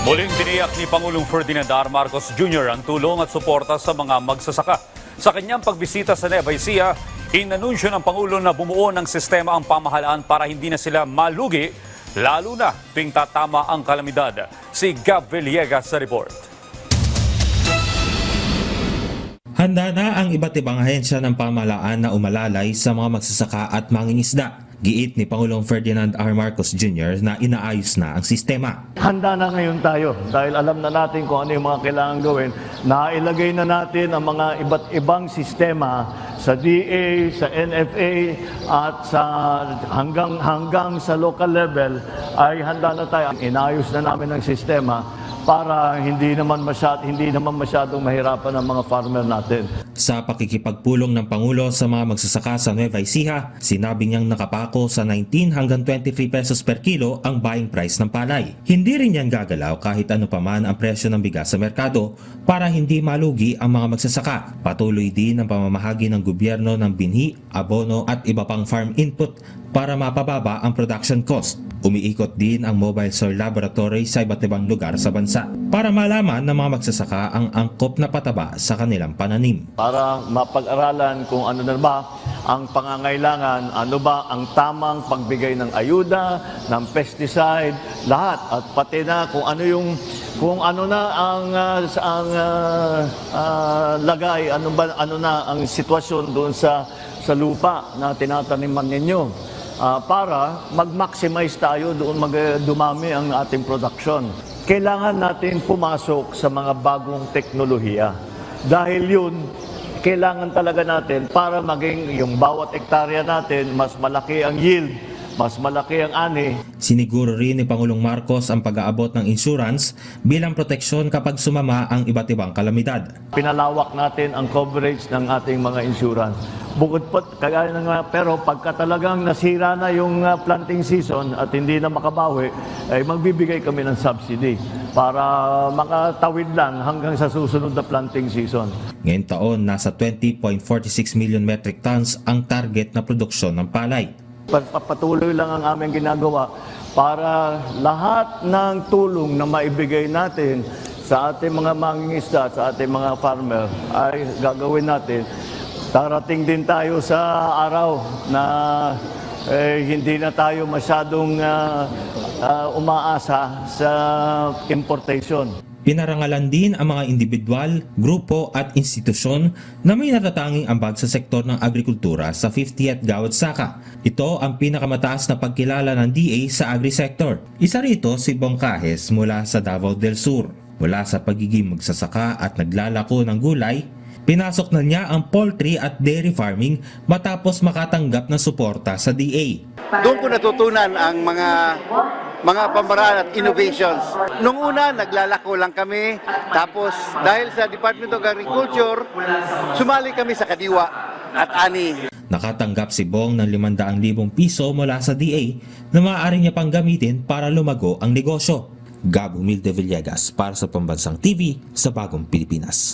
Muling tiniyak ni Pangulong Ferdinand R. Marcos Jr. ang tulong at suporta sa mga magsasaka. Sa kanyang pagbisita sa Nueva Ecija, inanunsyo ng Pangulo na bumuo ng sistema ang pamahalaan para hindi na sila malugi, lalo na tuwing tatama ang kalamidad. Si Gab Villegas sa report. Handa na ang iba't ibang ahensya ng pamahalaan na umalalay sa mga magsasaka at mangingisda. Giit ni Pangulong Ferdinand R. Marcos Jr. na inaayos na ang sistema. Handa na ngayon tayo dahil alam na natin kung ano yung mga kailangan gawin. Nailagay na natin ang mga iba't ibang sistema sa DA, sa NFA at sa hanggang sa local level ay handa na tayo. Inayos na namin ang sistema para hindi naman masyadong mahirapan ang mga farmer natin. Sa pakikipagpulong ng Pangulo sa mga magsasaka sa Nueva Ecija, sinabi niyang nakapako sa 19 hanggang 23 pesos per kilo ang buying price ng palay. Hindi rin yan gagalaw kahit ano paman ang presyo ng bigas sa merkado para hindi malugi ang mga magsasaka. Patuloy din ang pamamahagi ng gobyerno ng binhi, abono at iba pang farm input para mapababa ang production cost. Umiikot din ang mobile soil laboratory sa iba't ibang lugar sa bansa para malaman ng mga magsasaka ang angkop na pataba sa kanilang pananim. Para mapag-aralan kung ano na ba ang pangangailangan, ano ba ang tamang pagbigay ng ayuda, ng pesticide, lahat. At pati na kung ano na ang lagay, ano na ang sitwasyon doon sa lupa na tinataniman ninyo. Para mag-maximize tayo doon dumami ang ating production. Kailangan natin pumasok sa mga bagong teknolohiya. Dahil yun, kailangan talaga natin para maging yung bawat hektarya natin, mas malaki ang yield, mas malaki ang ani. Siniguro rin ni Pangulong Marcos ang pag-aabot ng insurance bilang proteksyon kapag sumama ang iba't ibang kalamidad. Pinalawak natin ang coverage ng ating mga insurance. Bukod po, pero pagka talagang nasira na yung planting season at hindi na makabawi, ay magbibigay kami ng subsidy para makatawid lang hanggang sa susunod na planting season. Ngayong taon, nasa 20.46 million metric tons ang target na produksyon ng palay. Patuloy lang ang aming ginagawa para lahat ng tulong na maibigay natin sa ating mga mangingisda, sa ating mga farmer ay gagawin natin. Darating din tayo sa araw na hindi na tayo masyadong umaasa sa importation. Pinarangalan din ang mga individual, grupo at institusyon na may natatanging ambag sa sektor ng agrikultura sa 50th Gawad Saka. Ito ang pinakamataas na pagkilala ng DA sa agri-sector. Isa rito si Bong Cajes mula sa Davao del Sur. Mula sa pagiging magsasaka at naglalako ng gulay, pinasok na niya ang poultry at dairy farming matapos makatanggap ng suporta sa DA. Doon ko natutunan ang mga pamaraan at innovations. Nung una, naglalako lang kami. Tapos, dahil sa Department of Agriculture, sumali kami sa Kadiwa at Ani. Nakatanggap si Bong ng 500,000 piso mula sa DA na maaari niya pang gamitin para lumago ang negosyo. Gab Villegas para sa Pambansang TV sa Bagong Pilipinas.